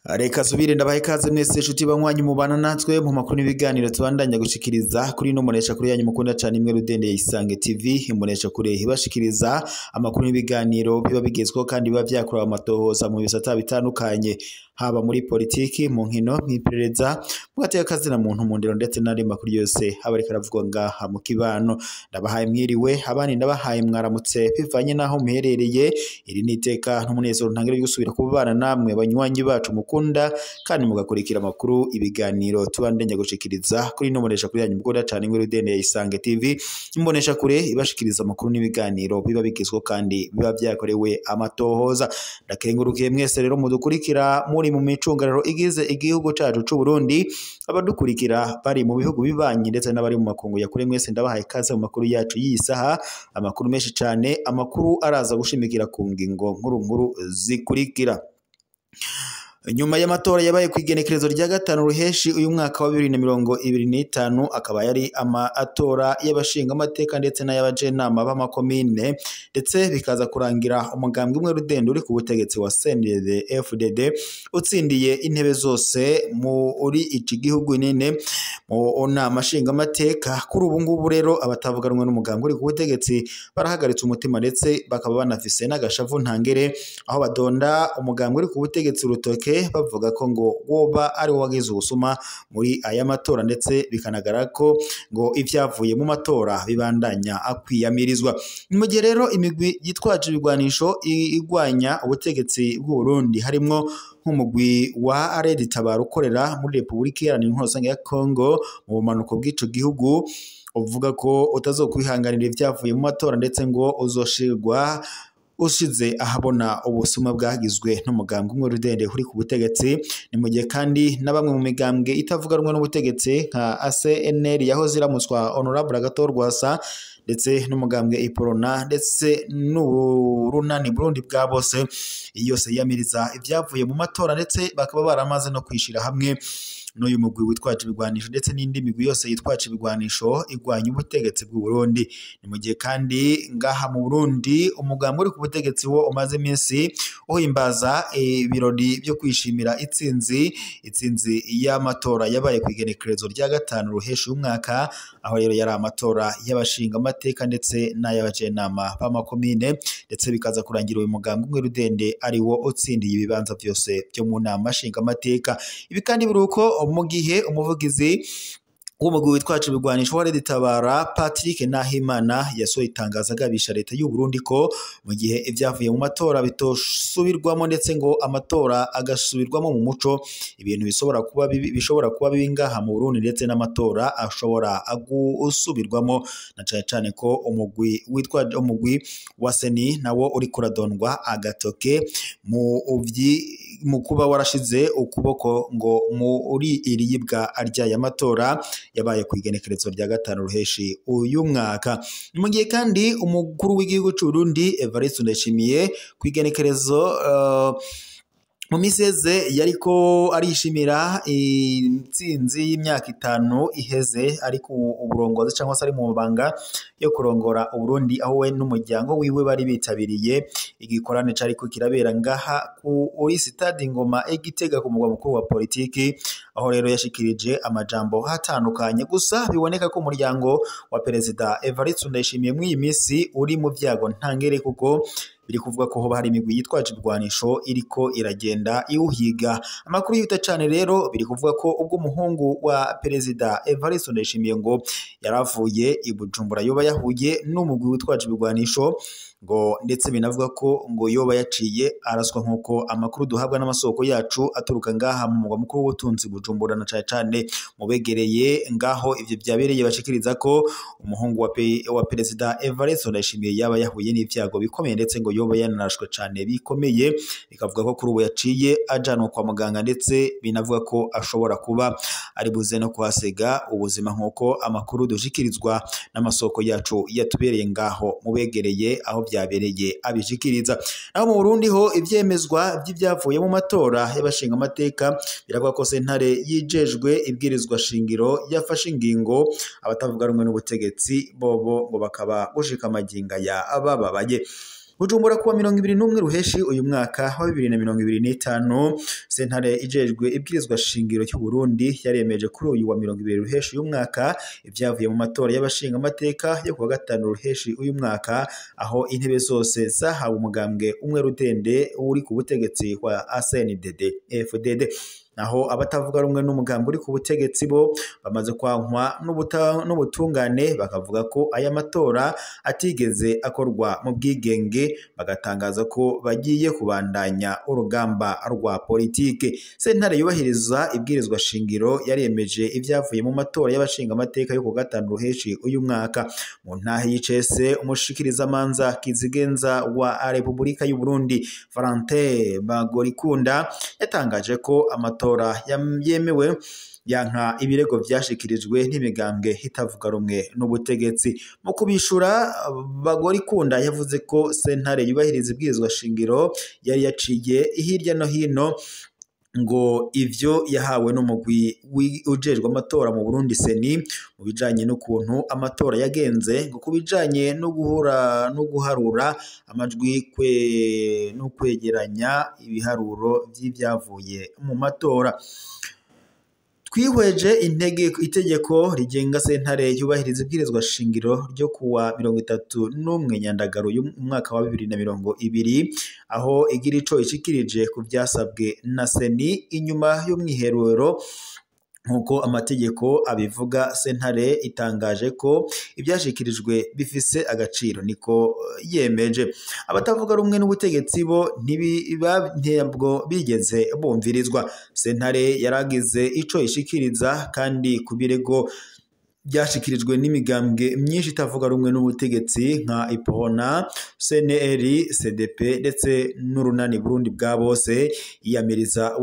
Reka subire ndabahe ikaze mwese inshuti banywanyi mubana natwe mu makuru n'ibiganiro tubandanya gushikiriza kuri no munesha kuri yanyu mukunda cyane imwe Rudende Isange TV imunesha kure ibashikiriza amakuru n'ibiganiro biba bigezweho kandi biba byakorewe amatohoza mu bisata bitandukanye haba muri politiki mu nkino nk'iperereza mwateye akazi na muntu mu ndero ndetse n'andi makuru yose haba ariko aravugwa ngaha mu kibano. Ndabahaye mwiriwe abandi ndabahaye mwaramutse bivanye naho muherereye. Iri ni iteka n'umunezero ntangire gusubira kubana namwe banywanyi bacu mukunda kandi mugakurikira amakuru ibiganiro tubandanya gushikiriza kuri no munesha kuri yanyu mukunda cyane imwe Rudende Isange TV imbonesha kure ibashikiriza amakuru n'ibiganiro biba bigezweho kandi biba byakorewe amatohoza. Ndakengurukiye mwese rero mudukurikira muri mu micungararo igize igihugu cacu c'u Burundi, abadukurikira bari mu bihugu bibanyi ndetse n'abari mu makungu ya kure mwese ndabahaye ikaze mu makuru yacu yisaha. Amakuru menshi cyane, amakuru araza gushimikira ku ngingo nkuru zikurikira. Nyuma y'amatora yabaye kwigenekerezo rya gatanu ruheshi uyu mwaka wa 2025 akaba yari amatora y'abashinga amateka ndetse n'ayabajenama b'amakomine ndetse bikaza kurangira umugambwe umwe Rudende uri ku butegetsi wa CNDD-FDD utsindiye intebe zose muri iki gihugu nene mu nama nshinga amateka. Kuri ubu ngubu rero abatavuganwe n'umugambwe uri ku butegetsi barahagaritse umutima ndetse bakaba banafise n'agashavu ntangere aho badonda umugambwe uri ku butegetsi urutoke bavuga ko ngo woba ari wagize ubusuma muri aya matora ndetse bikanagara ko ngo ivyavuye mu matora bibandanya akwiyamirizwa. Mu gihe rero imigwi yitwaje ibigwanisho igwanya ubutegetsi bw'u Burundi harimwo nk'umugwi wa Red Tabara ukorera muri Republika Iharanira Intwaro ya Congo mu bumanuko bw'ico gihugu uvuga ko utazokwihanganira ivyavuye mu matora ndetse ngo uzoshirwa ushize ahabona ubusuma bwagizwe n'umugambwe umwe Rudende uri ku butegetsi. Ni mu gihe kandi na bamwe mu migambwe itavuganwa n'ubutegetsi nka ACNL yahoze iramutswa Honorable Agathon Rwasa ndetse n'umugambwe Iporona ndetse n'urunani Burundi bwa bose yose yamiriza ivyavuye mu matora ndetse bakaba baramaze no kwishira hamwe n'uyu mugwi witwaje ibigwanisho ndetse n'indi migwi yose yitwaje ibigwanisho igwanya ubutegetsi bw'u Burundi. Ni mu gihe kandi ngaha mu Burundi umugambwe uri ku butegetsi wo umaze iminsi uhimbaza ibirori byo kwishimira itsinzi y'amatora yabaye kwigenekerezo rya gatanu ruheshi umwaka, aho rero yari amatora y'abashinga amateka ndetse n'ayabajenama b'amakomine ndetse bikaza kurangira uyu mugambwe umwe Rudende ari wo utsindiye ibibanza byose byo mu nama nshinga amateka. Ibi kandi biruko mu gihe umuvugizi w'umugwi witwaje ibigwanisho wa Red Tabara Patrick Nahimana yasohoye itangazo agabisha leta y'u Burundi ko mu gihe ivyavuye mu matora bitosubirwamo ndetse ngo amatora agasubirwamo mu muco ibintu bishobora kuba bibi ngaha mu Burundi ndetse n'amatora ashobora gusubirwamo na cyane ko umugwi wa Seni nawo uri kuradondwa agatoke mu kuba warashize ukuboko ngo muri iriyibwa arya amatora yabaye kwigenekerezo rya gatanu ruheshi uyu mwaka. Mu gihe kandi umukuru w'igihugu cy'u Burundi Evariste Ndayishimiye kwigenekerezo mu miseze yariko arishimira intsinzi y'imyaka 5 iheze ariko uburongozi cyangwa se ari mu mabanga yo kurongora Burundi, aho we n'umuryango wiwe bari bitabiriye igikorane cyariko kirabera ngaha kuri stade Ngoma Igitega ku mugwa mukuru wa politiki, aho rero yashikirije amajambo hatandukanye. Gusa biboneka ko umuryango wa Perezida Evariste Ndayishimiye mu iyi minsi uri mu vyago ntangere kuko biri kuvuga ko hoba hari imigwi yitwaje ibigwanisho iriko iragenda iwuhiga. Amakuru yuta cyane rero biri kuvuga ko ubwo umuhungu wa Perezida Evariste Ndayishimiye ngo yaravuye i Bujumbura yoba yahuye n'umugwi witwaje ibigwanisho ngo ndetse binavuga ko ngo yoba yaciye araswa nk'uko amakuru duhabwa n'amasoko yacu aturuka ngaha mu mugwa mukuru w'ubutunzi Bujumbura na cyane mubegereye ngaho ivyo byabereye bashikiriza ko umuhungu wa Perezida Evariste Ndayishimiye yaba yahuye n'ivyago bikomeye ndetse ngo yoba yanarashwe cyane bikomeye, bikavuga ko kuri ubu yaciye ajanwa kwa muganga ndetse binavuga ko ashobora kuba ari buze no kuhasega ubuzima nk'uko amakuru dushikirizwa n'amasoko yacu yatubereye ngaho mubegereye aho byabereye abishikiriza. Naho mu Burundi ho ivyemezwa by'ibyavuye mu matora y'abashinga amateka biravuga ko sentare yijejwe ibwirizwa shingiro yafashe ingingo abatavuga rumwe n'ubutegetsi bobo ngo bakaba gushika amaginga ya abababaye. Bujumbura kuwa 21 ruheshi uyu mwaka wa 2025 sentare ijejwe ibwirizwa shingiro cy'u Burundi yaremeje kuri uyu wa 20 ruheshi uyu mwaka ivyavuye mu matora y'abashinga amateka yo kuwa 5 ruheshi uyu mwaka aho intebe zose zahawe umugambwe umwe rudende uri ku butegetsi wa CNDD FDD. Naho abatavuga rumwe n'umugambi uri ku butegetsi bo bamaze kwankwa n'ubutungane bakavuga ko aya matora atigeze akorwa mu bwigenge bagatangaza ko bagiye kubandanya urugamba rwa politike. Sentare yubahiriza ibwirizwa shingiro yaremeje ivyavuye mu matora y'abashinga amateka yo ku 5 ruheshi uyu mwaka. Mu ntahe y'icese umushikiriza manza kizigenza wa Republika y'u Burundi Valentin Bagorikunda yatangaje ko amatora yemewe yanka ibirego vyashikirijwe n'imigambwe hitavuga rumwe n'ubutegetsi. Mu kubishura Bagorikunda yavuze ko sentare yubahiriza ibwirizwa shingiro yari yaciye hirya no hino ngo ivyo yahawe n'umugwi ujejwe amatora mu Burundi seni mu bijanye n'ukuntu amatora yagenze ngo kubijanye no guharura amajwi no kwegeranya ibiharuro vy'ivyavuye mu matora. Twihweje itegeko rigenga sentare yubahiriza ibwirizwa shingiro ryo kuwa 31 Nyandagaro y'umwaka wa 2020 aho igira ico ishikirije ku vyasabwe na seni inyuma y'umwiherero. Nkuko amategeko abivuga sentare itangaje ko ibyashikirijwe bifise agaciro niko yemeje. Abatavuga rumwe n'ubutegetsi bo ntibwo bigeze bumvirizwa. Sentare yaragize ico ishikiriza kandi kubirego byashikirijwe n'imigambwe myinshi itavuga rumwe n'ubutegetsi nka Ipona, CNL, CDP ndetse n'urunani Burundi bwa bose yiyamiriza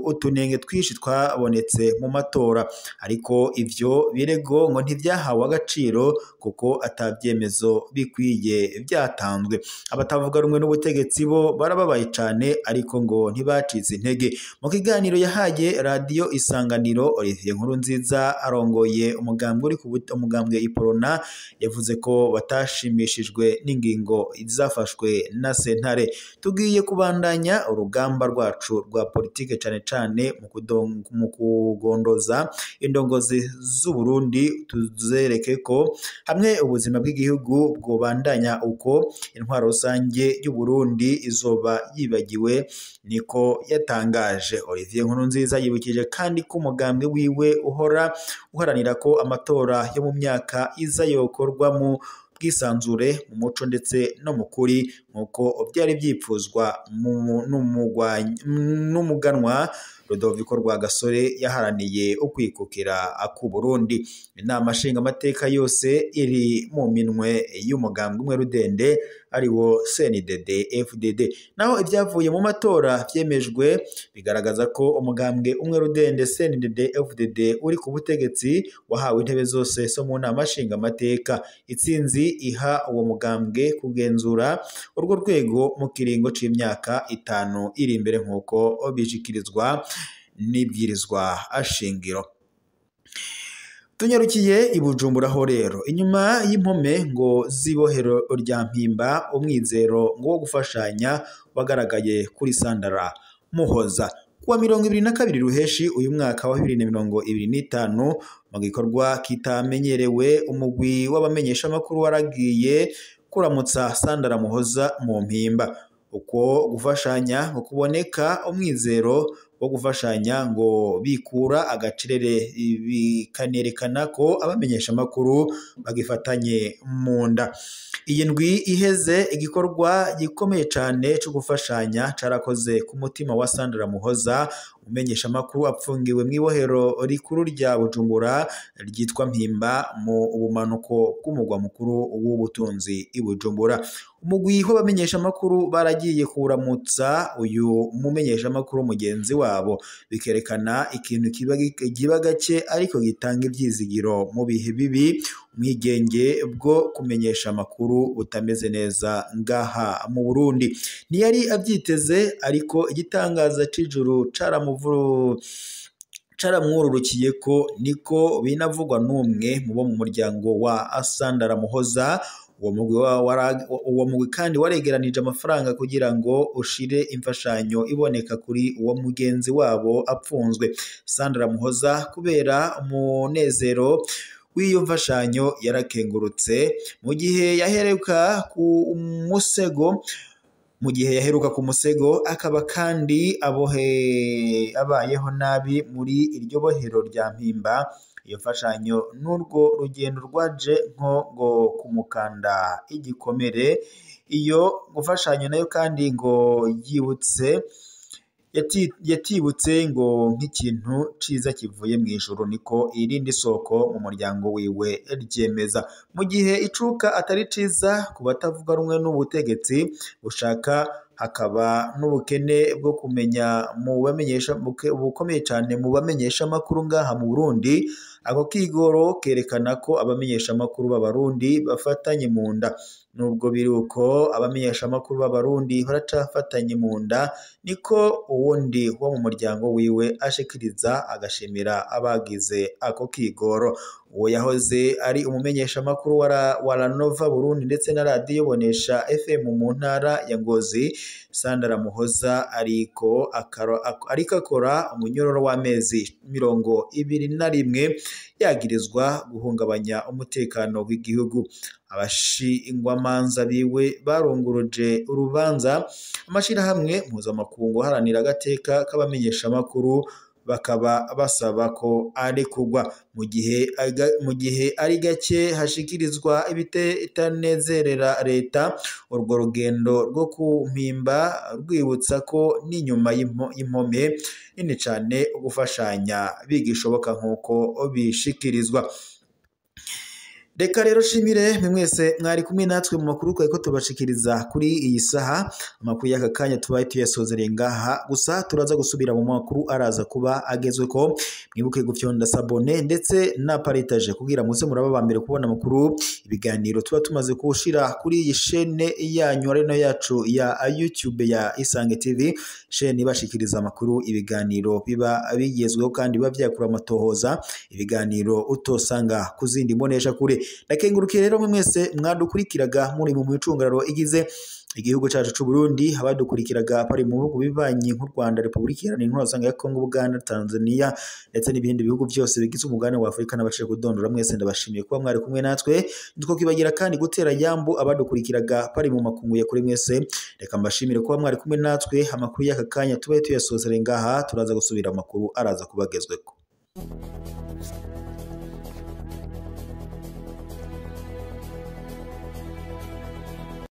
utunenge twishi twabonetse mu matora. Ariko ivyo birego ngo ntivyahawe agaciro kuko atabyemezo bikwiye byatanzwe. Abatavuga rumwe n'ubutegetsi bo barababaye cyane ariko ngo ntibacize intege. Mu kiganiro yahaye radio Isanganiro, Olivier Nkurunziza arongoye umugambwe Iporona yavuze ko batashimishijwe n'ingingo izafashwe na sentare. Tugiye kubandanya urugamba rwacu rwa politike cane mu kugondoza indongozi z'u Burundi tuzereke ko hamwe ubuzima bw'igihugu bwobandanya uko intwaro rusange y'u Burundi izoba yibagiwe niko yatangaje. Olivier Nkurunziza yibukije kandi ko umugambwe wiwe uharanira ko amatora yo mu myaka iza yokorwa mu bwisanzure mu muco ndetse no mu kuri nkuko byari byipfuzwa n'umuganwa Rudoviko Rwagasore yaharaniye ukwikukira aku Burundi. Inama nshinga amateka yose iri mu minwe y'umugambwe umwe rudende ariwo CNDD FDD. Naho ibyavuye mu matora vyemejwe bigaragaza ko umugambwe umwe rudende CNDD FDD uri ku butegetsi wahawe intebe zose so mu nama nshinga amateka. Itsinzi iha uwo mugambwe kugenzura urwo rwego mu kiringo c'imyaka 5 iri imbere nkuko bishikirizwa n'ibwirizwa ashingiro. Tunyarukiye i Bujumbura ho rero inyuma y'impome ngo zibohero rya Mpimba umwizero ngo wo gufashanya wagaragaye kuri Sandara Muhoza kuwa 22 ruheshi uyu mwaka wa 2025 mu gikorwa kitamenyerewe. Umugwi w'abamenyesha makuru waragiye kuramutsa Sandara Muhoza mu Mpimba. Uko gufashanya ngo kuboneka umwizero wo gufashanya ngo bikura agacirere bikanerekana ko abamenyesha makuru bagifatanye mu nda. Iyi ndwi iheze igikorwa gikomeye cyane cyo gufashanya carakoze ku mutima wa Sandara Muhoza umenyesha makuru apfungiwe mwibohero rikuru rya Bujumbura ryitwa Mpimba mu ubumanuko bw'umugwa mukuru w'ubutunzi i Bujumbura. Umugwi w'abamenyesha makuru baragiye kuramutsa uyu mumenyesha makuru mugenzi wabo bikerekana ikintu kiba gake ariko gitanga ibyizigiro mu bihe bibi. Umwigenge bwo kumenyesha makuru utameze neza ngaha mu Burundi ntiyari abyiteze, ariko igitangaza c'ijuru caramwururukiye ko niko binavugwa n'umwe mu bo mu muryango wa Sandra Muhoza. Uwo mugwi kandi waregeranije amafaranga kugira ngo ushire imfashanyo iboneka kuri uwo mugenzi wabo apfunzwe. Sandra Muhoza kubera umunezero w'iyo mfashanyo yarakengurutse mu gihe yaheruka ku musego akaba kandi abayeho nabi muri iryo bohero rya Mpimba. Iyo mfashanyo n'urwo rugendo rwaje nko kumukanda igikomere. Iyo mfashanyo nayo kandi ngo yatibutse ngo nk'ikintu ciza kivuye mu ijuru, niko irindi soko mu muryango wiwe ryemeza. Mu gihe icuka atari ciza ku batavuga rumwe n'ubutegetsi bushaka, hakaba n'ubukene bwo kumenya bukomeye cyane mu bamenyesha amakuru ngaha mu Burundi. Ako kigoro kerekana ko abamenyesha amakuru b'abarundi bafatanye mu nda. Nubwo biruko abamenyesha amakuru b'abarundi baracafatanye mu nda, niko uwundi wo mu muryango wiwe ashikiriza agashimira abagize ako kigoro. Uwo yahoze ari umumenyesha amakuru wa Nova Burundi ndetse na radio Bonesha FM mu ntara ya Ngozi, Sandra Muhoza ariko akora umunyororo w'amezi 21 yagirizwa guhungabanya umutekano w'igihugu. Abashingwamanza biwe barunguruje urubanza amashirahamwe mpuzamakungu haranira agateka k'abamenyesha amakuru, bakaba basaba ko arekurwa. Mu gihe ari gake hashikirizwa ibitanezerera leta, urwo rugendo rwo ku Mpimba rwibutsa ko n'inyuma y'impome nini cyane gufashanya bigishoboka nk'uko bishikirizwa. Reka rero shimire mwese mwari kumwe natwe mu makuru ko tubashikiriza kuri iyi saha. Amakuru y'aka kanya tubaye tuyasozereye ngaha, gusa turaza gusubira mu makuru araza kuba agezwe ko. Mwibuke gufyonda sabone ndetse na partage kugira muze muraba bambere kubona amakuru, ibiganiro tuba tumaze kushira kuri iyi chaîne yanyu areno yacu ya YouTube ya Isange TV, chaîne ibashikiriza amakuru, ibiganiro biba bigezweho kandi bavyakura amatohoza, ibiganiro utosanga kuzindi mbonesha kure. Nakengurukiye rero mwese mwadukurikiraga muri mu micungararo igize igihugu cyacu cy'u Burundi, abadukurikiraga bari mu bihugu bibanyi nk'u Rwanda, Repubulika Iharanira Intwaro ya Kongo, Uganda, Tanzania ndetse n'ibindi bihugu byose bigize umugabane wa Afurika n'abashije kudondora. Mwese ndabashimiye kuba mwari kumwe natwe, nitwo kibagira kandi gutera yambu abadukurikiraga bari mu makungu ya kure. Mwese reka mbashimire kuba mwari kumwe natwe. Amakuru y'aka kanya tubaye tuyasozere ngaha, turaza gusubira amakuru araza kubagezweko.